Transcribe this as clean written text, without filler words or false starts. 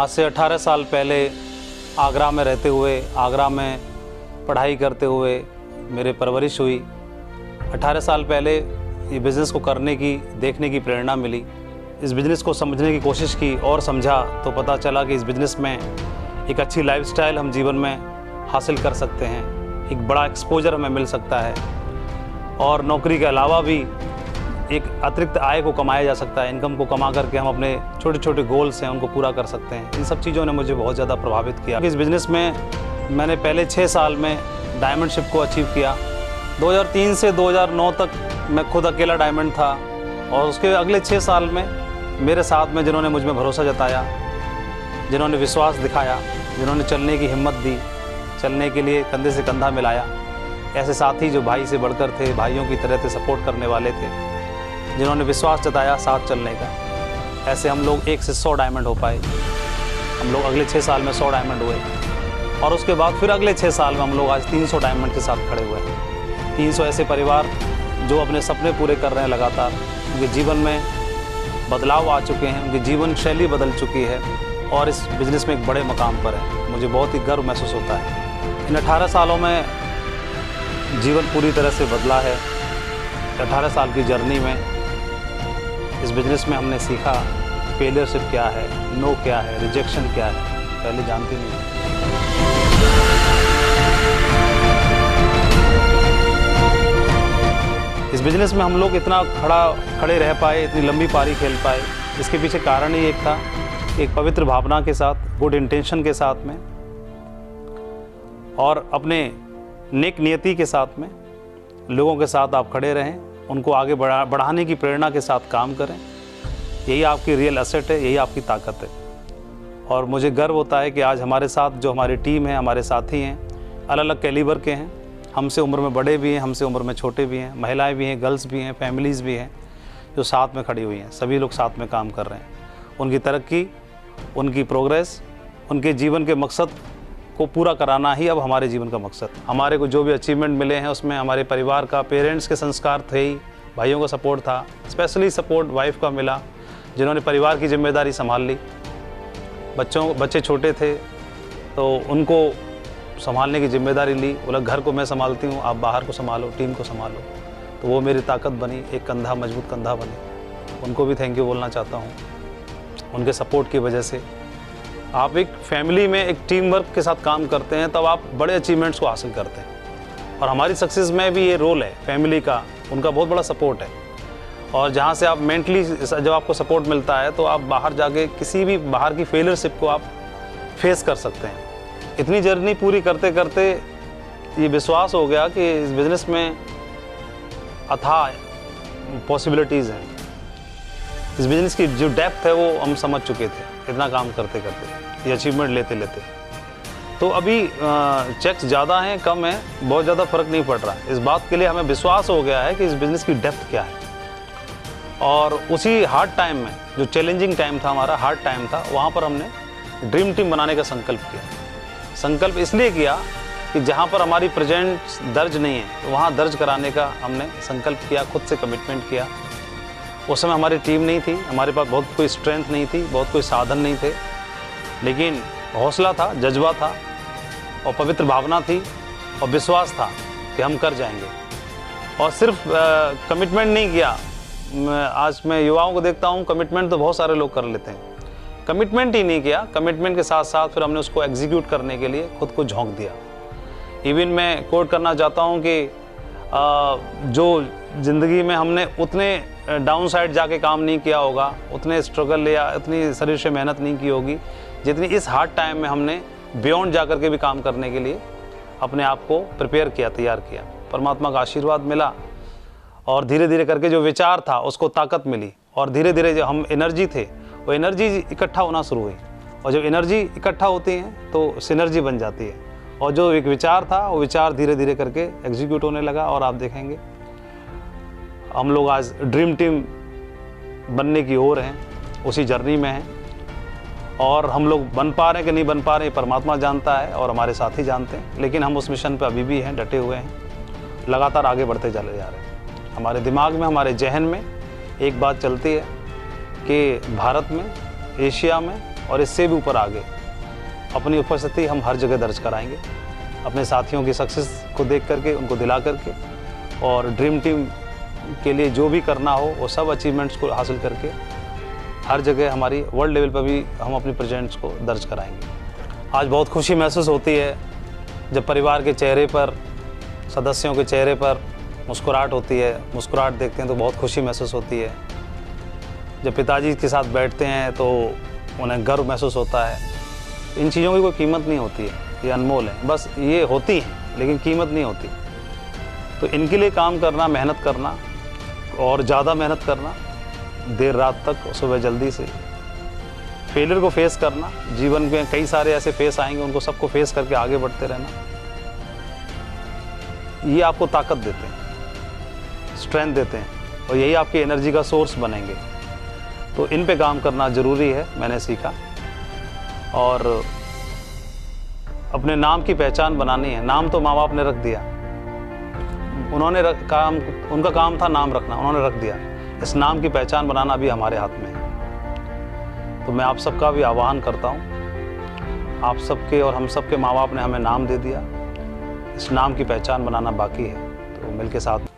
आज से 18 साल पहले आगरा में रहते हुए, आगरा में पढ़ाई करते हुए मेरे परवरिश हुई। 18 साल पहले ये बिज़नेस को करने की, देखने की प्रेरणा मिली। इस बिज़नेस को समझने की कोशिश की और समझा तो पता चला कि इस बिज़नेस में एक अच्छी लाइफस्टाइल हम जीवन में हासिल कर सकते हैं, एक बड़ा एक्सपोजर हमें मिल सकता है और नौकरी के अलावा भी एक अतिरिक्त आय को कमाया जा सकता है। इनकम को कमा करके हम अपने छोटे छोटे गोल्स हैं उनको पूरा कर सकते हैं। इन सब चीज़ों ने मुझे बहुत ज़्यादा प्रभावित किया। इस बिज़नेस में मैंने पहले 6 साल में डायमंडशिप को अचीव किया। 2003 से 2009 तक मैं खुद अकेला डायमंड था और उसके अगले 6 साल में मेरे साथ में जिन्होंने मुझ में भरोसा जताया, जिन्होंने विश्वास दिखाया, जिन्होंने चलने की हिम्मत दी, चलने के लिए कंधे से कंधा मिलाया, ऐसे साथी जो भाई से बढ़कर थे, भाइयों की तरह थे, सपोर्ट करने वाले थे, जिन्होंने विश्वास जताया साथ चलने का, ऐसे हम लोग 1 से 100 डायमंड हो पाए। हम लोग अगले 6 साल में 100 डायमंड हुए और उसके बाद फिर अगले 6 साल में हम लोग आज 300 डायमंड के साथ खड़े हुए हैं। 300 ऐसे परिवार जो अपने सपने पूरे कर रहे हैं लगातार, उनके जीवन में बदलाव आ चुके हैं, उनकी जीवन शैली बदल चुकी है और इस बिज़नेस में एक बड़े मकाम पर है। मुझे बहुत ही गर्व महसूस होता है। इन 18 सालों में जीवन पूरी तरह से बदला है। 18 साल की जर्नी में इस बिज़नेस में हमने सीखा फेलियरशिप क्या है, नो क्या है, रिजेक्शन क्या है, पहले जानते नहीं। इस बिज़नेस में हम लोग इतना खड़े रह पाए, इतनी लंबी पारी खेल पाए, इसके पीछे कारण ही एक था, एक पवित्र भावना के साथ, गुड इंटेंशन के साथ में और अपने नेक नियति के साथ में लोगों के साथ आप खड़े रहें, उनको आगे बढ़ाने की प्रेरणा के साथ काम करें। यही आपकी रियल एसेट है, यही आपकी ताकत है। और मुझे गर्व होता है कि आज हमारे साथ जो हमारी टीम है, हमारे साथी हैं, अलग अलग कैलिबर के हैं, हमसे उम्र में बड़े भी हैं, हमसे उम्र में छोटे भी हैं, महिलाएं भी हैं, गर्ल्स भी हैं, फैमिलीज़ भी हैं जो साथ में खड़ी हुई हैं। सभी लोग साथ में काम कर रहे हैं। उनकी तरक्की, उनकी प्रोग्रेस, उनके जीवन के मकसद को पूरा कराना ही अब हमारे जीवन का मकसद। हमारे को जो भी अचीवमेंट मिले हैं उसमें हमारे परिवार का, पेरेंट्स के संस्कार थे ही, भाइयों का सपोर्ट था, स्पेशली सपोर्ट वाइफ का मिला जिन्होंने परिवार की जिम्मेदारी संभाल ली। बच्चे छोटे थे तो उनको संभालने की जिम्मेदारी ली। बोला घर को मैं संभालती हूँ, आप बाहर को संभालो, टीम को संभालो। तो वो मेरी ताकत बनी, एक कंधा, मजबूत कंधा बनी। उनको भी थैंक यू बोलना चाहता हूँ। उनके सपोर्ट की वजह से आप एक फैमिली में एक टीम वर्क के साथ काम करते हैं तब आप बड़े अचीवमेंट्स को हासिल करते हैं और हमारी सक्सेस में भी ये रोल है फैमिली का, उनका बहुत बड़ा सपोर्ट है। और जहाँ से आप मेंटली जब आपको सपोर्ट मिलता है तो आप बाहर जाके किसी भी बाहर की फेलियरशिप को आप फेस कर सकते हैं। इतनी जर्नी पूरी करते करते ये विश्वास हो गया कि इस बिज़नेस में अथाह पॉसिबिलिटीज़ हैं। इस बिज़नेस की जो डेप्थ है वो हम समझ चुके थे इतना काम करते करते, ये अचीवमेंट लेते लेते। तो अभी चेक्स ज़्यादा हैं कम हैं, बहुत ज़्यादा फ़र्क नहीं पड़ रहा। इस बात के लिए हमें विश्वास हो गया है कि इस बिज़नेस की डेप्थ क्या है। और उसी हार्ड टाइम में, जो चैलेंजिंग टाइम था, हमारा हार्ड टाइम था, वहाँ पर हमने ड्रीम टीम बनाने का संकल्प किया। संकल्प इसलिए किया कि जहाँ पर हमारी प्रेजेंस दर्ज नहीं है तो वहाँ दर्ज कराने का हमने संकल्प किया, खुद से कमिटमेंट किया। उस समय हमारी टीम नहीं थी, हमारे पास बहुत कोई स्ट्रेंथ नहीं थी, बहुत कोई साधन नहीं थे, लेकिन हौसला था, जज्बा था और पवित्र भावना थी और विश्वास था कि हम कर जाएंगे। और सिर्फ कमिटमेंट नहीं किया। आज मैं युवाओं को देखता हूँ, कमिटमेंट तो बहुत सारे लोग कर लेते हैं, कमिटमेंट ही नहीं किया। कमिटमेंट के साथ साथ फिर हमने उसको एग्जीक्यूट करने के लिए खुद को झोंक दिया। इवन मैं कोट करना चाहता हूँ कि जो ज़िंदगी में हमने उतने डाउन साइड जाके काम नहीं किया होगा, उतने स्ट्रगल या उतनी शरीर से मेहनत नहीं की होगी जितनी इस हार्ड टाइम में हमने बियॉन्ड जा कर के भी काम करने के लिए अपने आप को प्रिपेयर किया, तैयार किया। परमात्मा का आशीर्वाद मिला और धीरे धीरे करके जो विचार था उसको ताकत मिली और धीरे धीरे जो हम एनर्जी थे वो एनर्जी इकट्ठा होना शुरू हुई। और जब एनर्जी इकट्ठा होती है तो सिनर्जी बन जाती है और जो एक विचार था वो विचार धीरे धीरे करके एग्जीक्यूट होने लगा। और आप देखेंगे हम लोग आज ड्रीम टीम बनने की ओर हैं, उसी जर्नी में हैं। और हम लोग बन पा रहे हैं कि नहीं बन पा रहे हैं परमात्मा जानता है और हमारे साथी जानते हैं, लेकिन हम उस मिशन पर अभी भी हैं, डटे हुए हैं, लगातार आगे बढ़ते चले जा रहे हैं। हमारे दिमाग में, हमारे जहन में एक बात चलती है कि भारत में, एशिया में और इससे भी ऊपर आगे अपनी उपस्थिति हम हर जगह दर्ज कराएंगे, अपने साथियों की सक्सेस को देख करके, उनको दिला करके, और ड्रीम टीम के लिए जो भी करना हो वो सब अचीवमेंट्स को हासिल करके हर जगह हमारी वर्ल्ड लेवल पर भी हम अपनी प्रेजेंट्स को दर्ज कराएंगे। आज बहुत खुशी महसूस होती है जब परिवार के चेहरे पर, सदस्यों के चेहरे पर मुस्कुराहट होती है, मुस्कुराहट देखते हैं तो बहुत खुशी महसूस होती है। जब पिताजी के साथ बैठते हैं तो उन्हें गर्व महसूस होता है। इन चीज़ों की कोई कीमत नहीं होती है, ये अनमोल है, बस ये होती हैं लेकिन कीमत नहीं होती। तो इनके लिए काम करना, मेहनत करना और ज़्यादा मेहनत करना, देर रात तक, सुबह जल्दी से, फेलियर को फेस करना, जीवन में कई सारे ऐसे फेस आएंगे, उनको सबको फेस करके आगे बढ़ते रहना, ये आपको ताकत देते हैं, स्ट्रेंथ देते हैं और यही आपकी एनर्जी का सोर्स बनेंगे। तो इन पे काम करना ज़रूरी है, मैंने सीखा। और अपने नाम की पहचान बनानी है। नाम तो माँ बाप ने रख दिया, उनका काम था नाम रखना, उन्होंने रख दिया। इस नाम की पहचान बनाना भी हमारे हाथ में है। तो मैं आप सबका भी आह्वान करता हूँ, आप सबके और हम सबके माँ बाप ने हमें नाम दे दिया, इस नाम की पहचान बनाना बाकी है, तो मिलके साथ